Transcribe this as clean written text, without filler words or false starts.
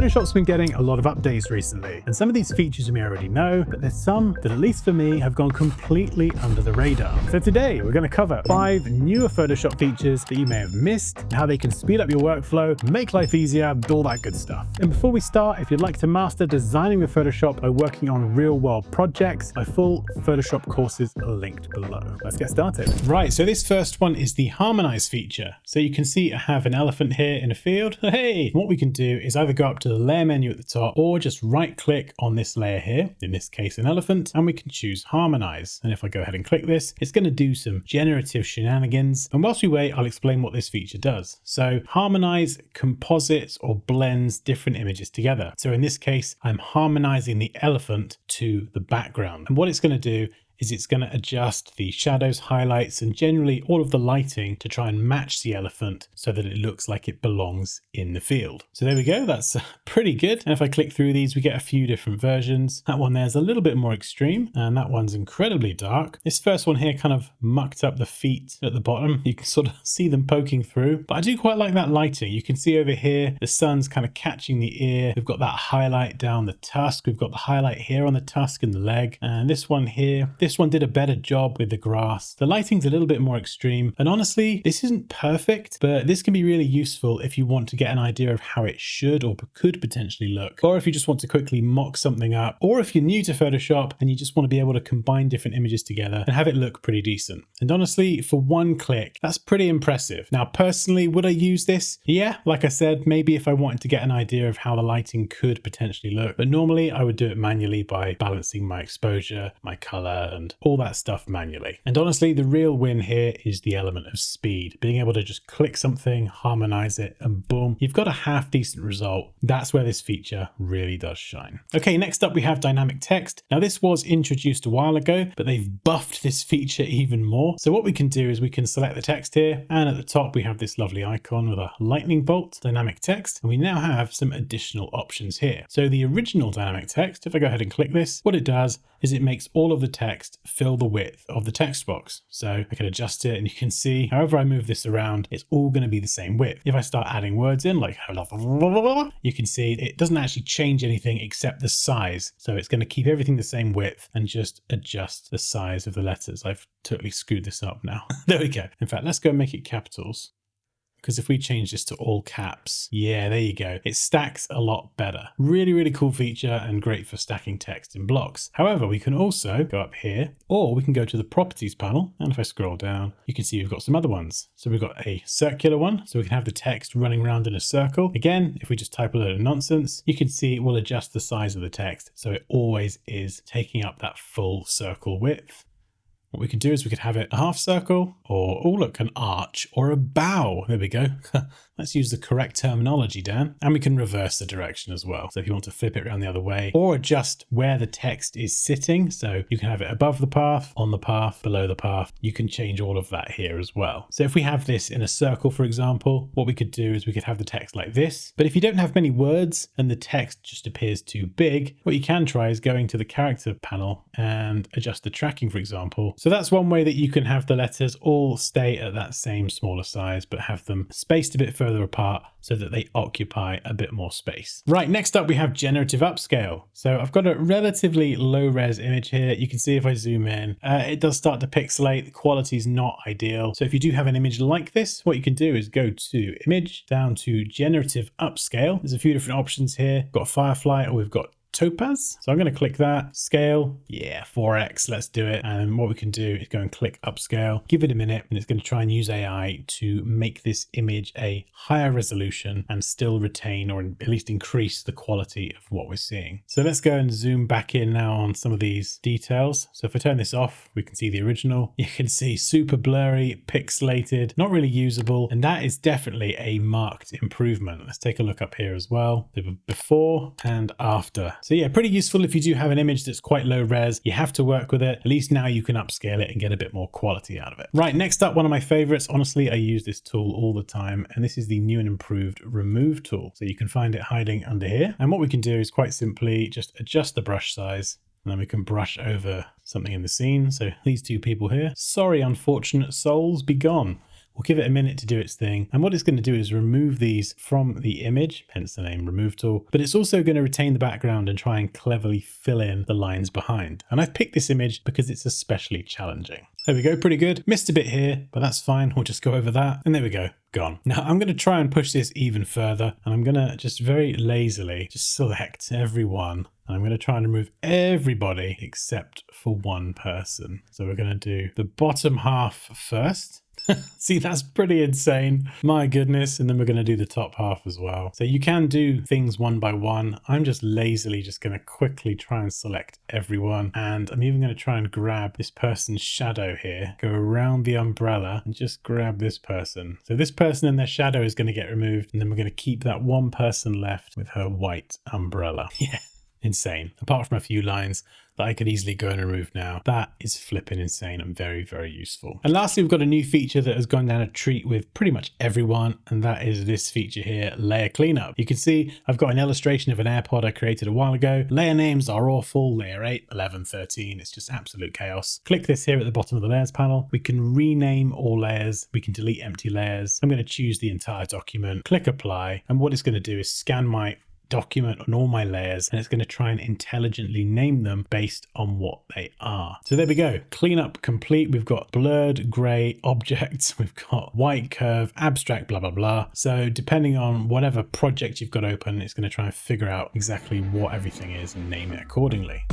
Photoshop's been getting a lot of updates recently, and some of these features you may already know, but there's some that, at least for me, have gone completely under the radar. So today we're going to cover 5 newer Photoshop features that you may have missed, and how they can speed up your workflow, make life easier, all that good stuff. And before we start, if you'd like to master designing with Photoshop by working on real-world projects, my full Photoshop courses are linked below. Let's get started. Right, so this first one is the Harmonize feature. So you can see I have an elephant here in a field. Hey, what we can do is either go up to the layer menu at the top or just right click on this layer here, in this case an elephant, and we can choose Harmonize. And if I go ahead and click this, it's going to do some generative shenanigans. And whilst we wait, I'll explain what this feature does. So Harmonize composites or blends different images together. So in this case, I'm harmonizing the elephant to the background. And what it's going to do is it's going to adjust the shadows, highlights, and generally all of the lighting to try and match the elephant so that it looks like it belongs in the field. So there we go, that's pretty good. And if I click through these, we get a few different versions. That one there's a little bit more extreme, and that one's incredibly dark. This first one here kind of mucked up the feet at the bottom. You can sort of see them poking through, but I do quite like that lighting. You can see over here, the sun's kind of catching the ear. We've got that highlight down the tusk. We've got the highlight here on the tusk and the leg. And this one here, this one did a better job with the grass. The lighting's a little bit more extreme, and honestly, this isn't perfect, but this can be really useful if you want to get an idea of how it should or could potentially look, or if you just want to quickly mock something up, or if you're new to Photoshop and you just want to be able to combine different images together and have it look pretty decent. And honestly, for one click, that's pretty impressive. Now, personally, would I use this? Yeah, like I said, maybe if I wanted to get an idea of how the lighting could potentially look, but normally I would do it manually by balancing my exposure, my color, and all that stuff manually. And honestly, the real win here is the element of speed. Being able to just click something, harmonize it, and boom, you've got a half decent result. That's where this feature really does shine. Okay, next up we have dynamic text. Now this was introduced a while ago, but they've buffed this feature even more. So what we can do is we can select the text here, and at the top we have this lovely icon with a lightning bolt, dynamic text, and we now have some additional options here. So the original dynamic text, if I go ahead and click this, what it does is it makes all of the text fill the width of the text box. So I can adjust it, and you can see however I move this around, it's all going to be the same width. If I start adding words in, like you can see it doesn't actually change anything except the size. So it's going to keep everything the same width and just adjust the size of the letters. I've totally screwed this up now. There we go. In fact, let's go and make it capitals. Because if we change this to all caps, yeah, there you go. It stacks a lot better. Really, really cool feature and great for stacking text in blocks. However, we can also go up here, or we can go to the properties panel. And if I scroll down, you can see we've got some other ones. So we've got a circular one, so we can have the text running around in a circle. Again, if we just type a load of nonsense, you can see it will adjust the size of the text. So it always is taking up that full circle width. What we could do is we could have it a half circle, or, oh look, an arch, or a bow. There we go. Let's use the correct terminology, Dan. And we can reverse the direction as well. So if you want to flip it around the other way, or adjust where the text is sitting. So you can have it above the path, on the path, below the path. You can change all of that here as well. So if we have this in a circle, for example, what we could do is we could have the text like this. But if you don't have many words and the text just appears too big, what you can try is going to the character panel and adjust the tracking, for example. So that's one way that you can have the letters all stay at that same smaller size, but have them spaced a bit further apart so that they occupy a bit more space. Right, next up we have generative upscale. So I've got a relatively low res image here. You can see if I zoom in, it does start to pixelate. The quality is not ideal. So if you do have an image like this, what you can do is go to image, down to generative upscale. There's a few different options here. We've got Firefly, or we've got Topaz. So I'm going to click that. Scale, yeah, 4x, let's do it. And what we can do is go and click upscale, give it a minute, and it's going to try and use AI to make this image a higher resolution and still retain, or at least increase, the quality of what we're seeing. So let's go and zoom back in now on some of these details. So if I turn this off, we can see the original. You can see super blurry, pixelated, not really usable. And that is definitely a marked improvement. Let's take a look up here as well. The before and after. So yeah, pretty useful if you do have an image that's quite low res. You have to work with it. At least now you can upscale it and get a bit more quality out of it. Right, next up, one of my favorites. Honestly, I use this tool all the time, and this is the new and improved remove tool. So you can find it hiding under here. And what we can do is quite simply just adjust the brush size, and then we can brush over something in the scene. So these two people here, sorry, unfortunate souls, be gone. We'll give it a minute to do its thing. And what it's going to do is remove these from the image, hence the name remove tool, but it's also going to retain the background and try and cleverly fill in the lines behind. And I've picked this image because it's especially challenging. There we go, pretty good. Missed a bit here, but that's fine. We'll just go over that. And there we go, gone. Now I'm going to try and push this even further, and I'm going to just very lazily just select everyone. And I'm going to try and remove everybody except for one person. So we're going to do the bottom half first. See, that's pretty insane. My goodness. And then we're going to do the top half as well. So you can do things one by one. I'm just lazily just going to quickly try and select everyone. And I'm even going to try and grab this person's shadow here, go around the umbrella and just grab this person. So this person and their shadow is going to get removed. And then we're going to keep that one person left with her white umbrella. Yeah. Insane. Apart from a few lines that I could easily go and remove now. That is flipping insane and very, very useful. And lastly, we've got a new feature that has gone down a treat with pretty much everyone, and that is this feature here, layer cleanup. You can see I've got an illustration of an AirPod I created a while ago. Layer names are awful, layer 8, 11, 13. It's just absolute chaos. Click this here at the bottom of the layers panel. We can rename all layers. We can delete empty layers. I'm going to choose the entire document, click apply, and what it's going to do is scan my document on all my layers, and it's going to try and intelligently name them based on what they are. So there we go, cleanup complete. We've got blurred gray objects, we've got white curve, abstract, blah blah blah. So depending on whatever project you've got open, it's going to try and figure out exactly what everything is and name it accordingly.